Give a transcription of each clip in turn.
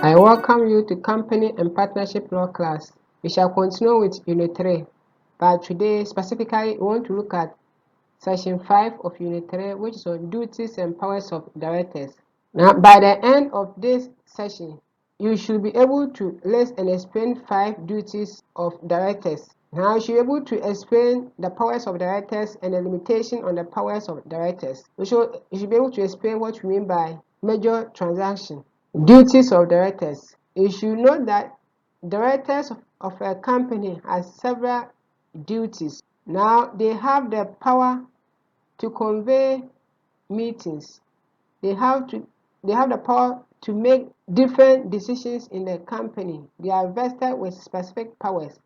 I welcome you to Company and Partnership Law class. We shall continue with Unit 3, but today specifically we want to look at Section 5 of Unit 3, which is on duties and powers of directors. Now, by the end of this session, you should be able to list and explain 5 duties of directors. Now, you should be able to explain the powers of directors and the limitation on the powers of directors. You should be able to explain what you mean by major transaction. Duties of directors. You should know that directors of a company have several duties. Now, they have the power to convey meetings. They have the power to make different decisions in the company. They are vested with specific powers.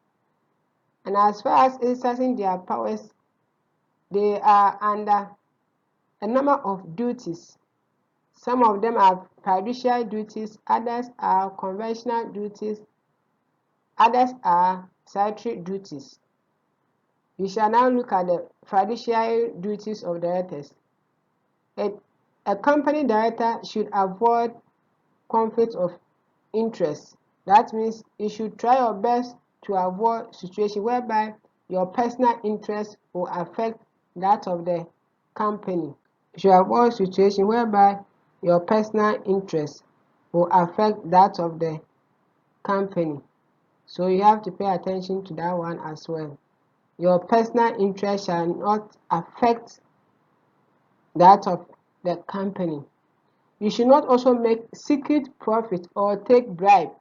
And as far as exercising their powers, they are under a number of duties. Some of them are fiduciary duties, others are conventional duties, others are statutory duties. We shall now look at the fiduciary duties of directors. A company director should avoid conflict of interest. That means you should try your best to avoid situation whereby your personal interest will affect that of the company. You should avoid situation whereby your personal interest will affect that of the company. So you have to pay attention to that one as well. Your personal interest shall not affect that of the company. You should not also make secret profit or take bribe.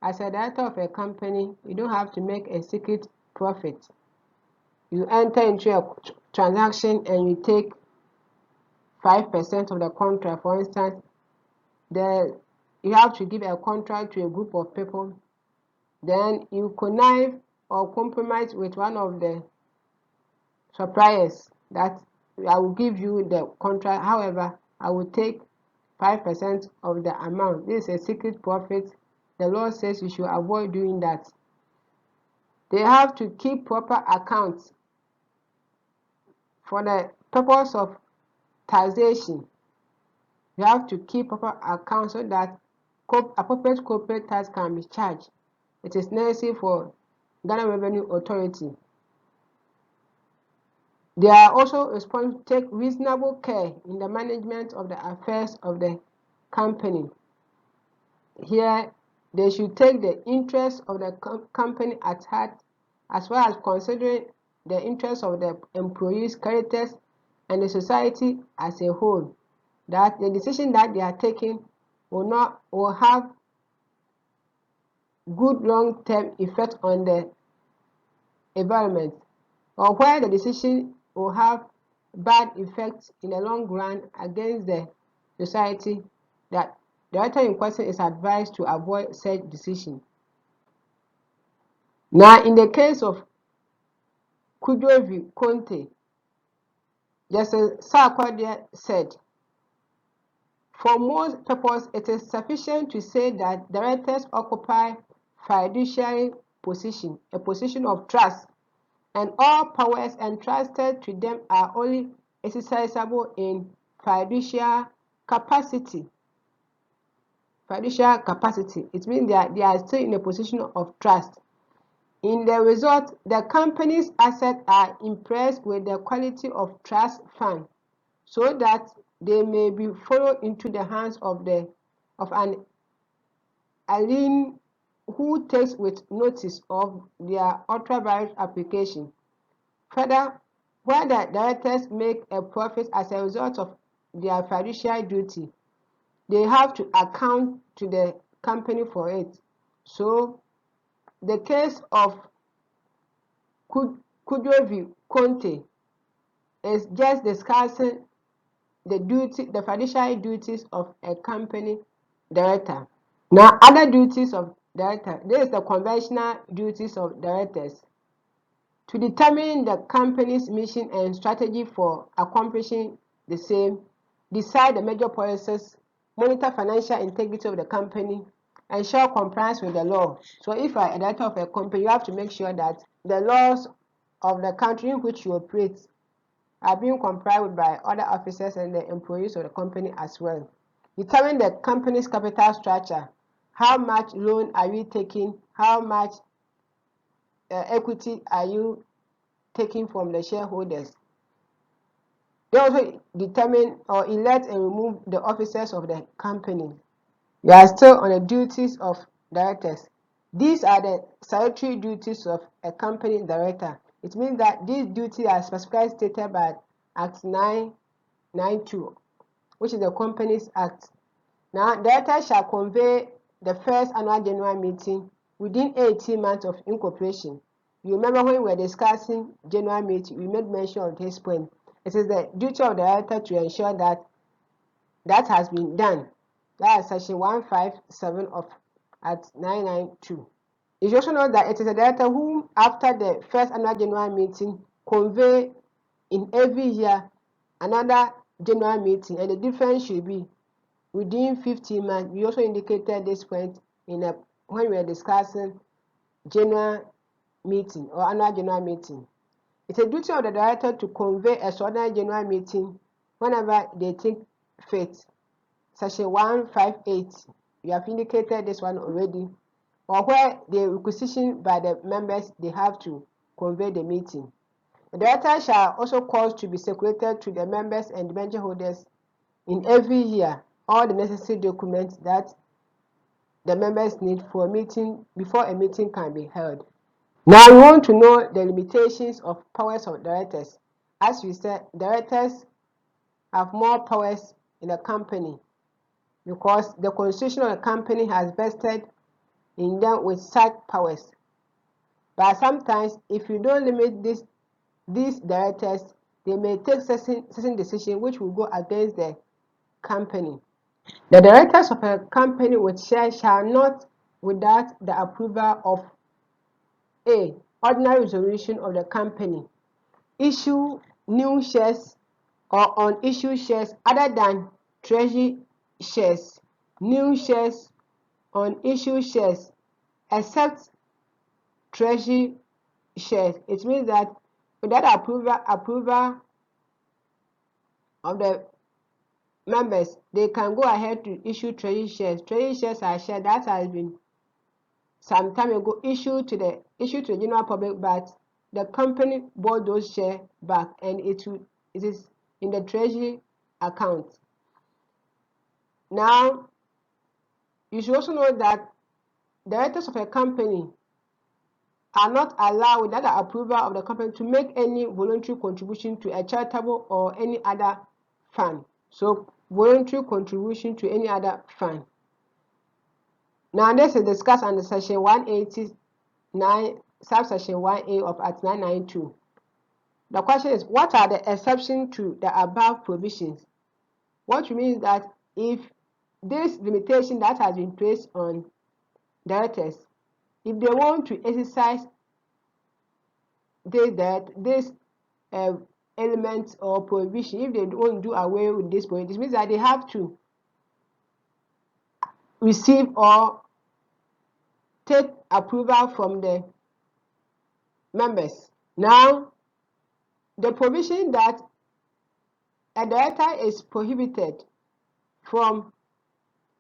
As a director of a company, you don't have to make a secret profit. You enter into a transaction and you take 5% of the contract. For instance, you have to give a contract to a group of people. Then you connive or compromise with one of the suppliers that I will give you the contract. However, I will take 5% of the amount. This is a secret profit. The law says you should avoid doing that. They have to keep proper accounts for the purpose of taxation. You have to keep proper accounts so that appropriate corporate tax can be charged. It is necessary for Ghana Revenue Authority. They are also responsible to take reasonable care in the management of the affairs of the company. Here, they should take the interests of the company at heart, as well as considering the interests of the employees, creditors, and the society as a whole. That the decision that they are taking will have good long-term effect on the environment, or where the decision will have bad effects in the long run against the society, that the director in question is advised to avoid such decision. Now, in the case of Kudwo v. Conte, Justice Sarkodie said, for most purposes, it is sufficient to say that directors occupy fiduciary position, a position of trust, and all powers entrusted to them are only exercisable in fiduciary capacity. Fiduciary capacity. It means they are still in a position of trust. In the result, the company's assets are impressed with the quality of trust fund, so that they may be followed into the hands of an alien who takes with notice of their ultraviolet application. Further, where the directors make a profit as a result of their fiduciary duty, they have to account to the company for it. So, the case of Kudwo v. Conte is just discussing the fiduciary duties of a company director. Now, other duties of director, this is the conventional duties of directors. To determine the company's mission and strategy for accomplishing the same, decide the major policies, monitor financial integrity of the company, ensure compliance with the law. So if you are a director of a company, you have to make sure that the laws of the country in which you operate are being complied with by other officers and the employees of the company as well. Determine the company's capital structure. how much loan are you taking, how much equity are you taking from the shareholders. They also determine or elect and remove the officers of the company. You are still on the duties of directors. These are the statutory duties of a company director. It means that these duties are specifically stated by Act 992, which is the Companies Act. Now, directors shall convey the first annual general meeting within 18 months of incorporation. You remember when we were discussing general meeting, we made mention of this point. It is the duty of the director to ensure that that has been done. That is section 157 of Act 992. You should also know that it is the director who, after the first annual general meeting, convey in every year another general meeting, and the difference should be within 15 months. We also indicated this point when we were discussing general meeting or annual general meeting. It's a duty of the director to convey a extraordinary general meeting whenever they think fit. Section 158, you have indicated this one already, or where the requisition by the members, they have to convey the meeting. The director shall also cause to be circulated to the members and debenture holders in every year all the necessary documents that the members need for a meeting before a meeting can be held. Now we want to know the limitations of powers of directors. As we said, directors have more powers in a company because the constitution of the company has vested in them with such powers. But sometimes, if you don't limit these directors, they may take certain decisions which will go against the company. The directors of a company with shares shall not, without the approval of a ordinary resolution of the company, issue new shares or unissued shares other than treasury shares, new shares, unissued shares, except treasury shares. It means that without approval of the members, they can go ahead to issue treasury shares. Treasury shares are shares that has been some time ago issued to the general public, but the company bought those shares back, and it is in the treasury account. Now, you should also know that directors of a company are not allowed, without the approval of the company, to make any voluntary contribution to a charitable or any other fund. So, voluntary contribution to any other fund. Now, this is discussed under section 189, subsection 1A of Act 992. The question is, what are the exceptions to the above provisions? What means that if this limitation that has been placed on directors, if they want to exercise this element or provision, if they don't do away with this point, it means that they have to receive or take approval from the members. Now, the provision that a director is prohibited from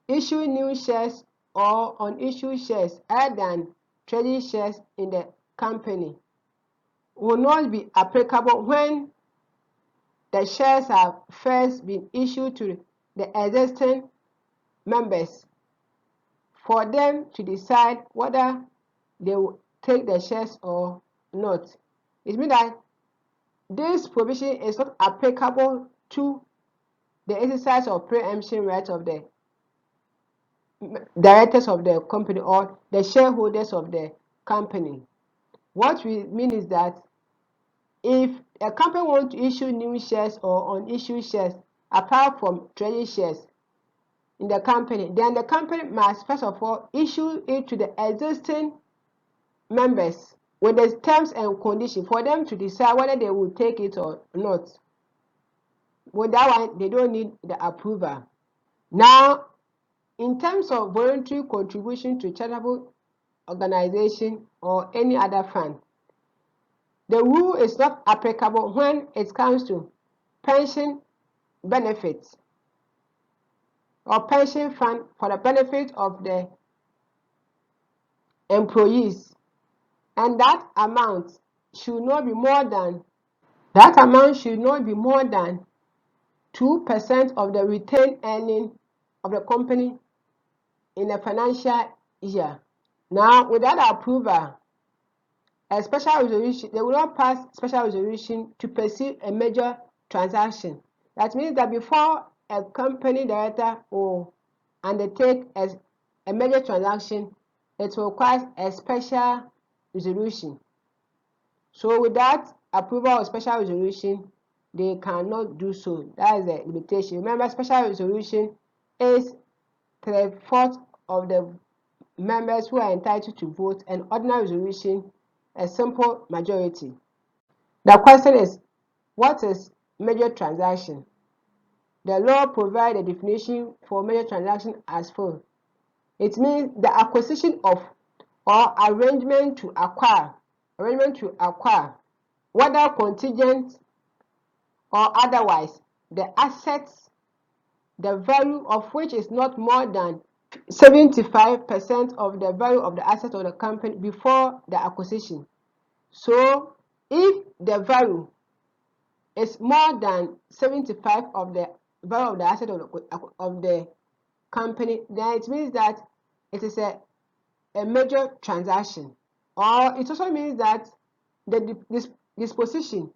issuing new shares or unissued shares other than treasury shares in the company will not be applicable when the shares have first been issued to the existing members for them to decide whether they will take the shares or not. It means that this provision is not applicable to the exercise of preemption rights of the directors of the company or the shareholders of the company. What we mean is that if a company wants to issue new shares or unissued shares apart from treasury shares in the company, then the company must first of all issue it to the existing members with the terms and conditions for them to decide whether they will take it or not. With that one, they don't need the approval. Now, in terms of voluntary contribution to charitable organization or any other fund, the rule is not applicable when it comes to pension benefits or pension fund for the benefit of the employees, and that amount should not be more than 2% of the retained earning of the company in a financial year. Now, without approval, a special resolution, they will not pass special resolution to pursue a major transaction. That means that before a company director will undertake a major transaction, it will require a special resolution. So without approval of special resolution, they cannot do so. That is the limitation. Remember, special resolution is 3/4 of the members who are entitled to vote, and ordinary resolution a simple majority. The question is, what is major transaction? The law provides a definition for major transaction as follows. It means the acquisition of or arrangement to acquire, whether contingent or otherwise, the assets, the value of which is not more than 75% of the value of the asset of the company before the acquisition. So, if the value is more than 75 of the value of the asset of the company, then it means that it is a major transaction. Or it also means that the disposition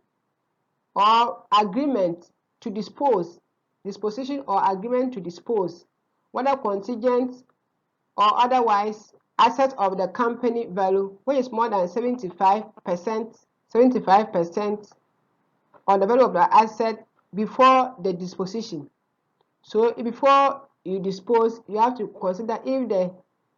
or agreement to dispose, whether contingent or otherwise, assets of the company value, which is more than 75% on the value of the asset before the disposition. So before you dispose, you have to consider if the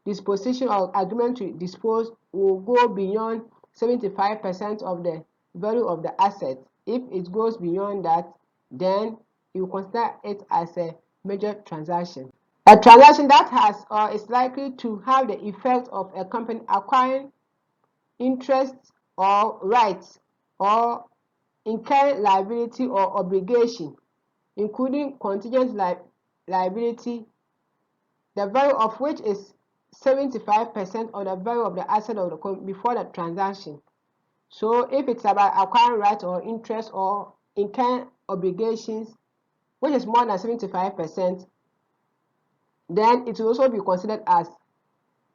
disposition or agreement to dispose will go beyond 75% of the value of the asset. If it goes beyond that, then you consider it as a major transaction. A transaction that has or is likely to have the effect of a company acquiring interests or rights or incurring liability or obligation, including contingent liability, the value of which is 75% of the value of the asset of the company before the transaction. So if it's about acquiring rights or interest or incurring obligations, which is more than 75%, then it will also be considered as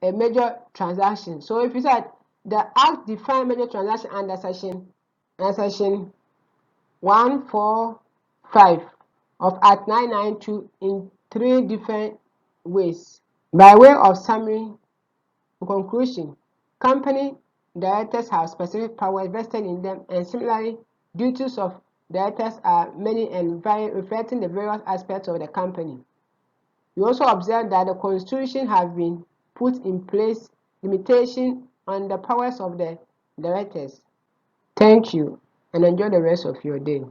a major transaction. So if you said the Act defines major transaction under section 145 of Act 992 in 3 different ways. By way of summary, in conclusion, company directors have specific powers vested in them, and similarly, duties of directors are many and vary, reflecting the various aspects of the company. We also observe that the Constitution has been put in place limitation on the powers of the directors. Thank you, and enjoy the rest of your day.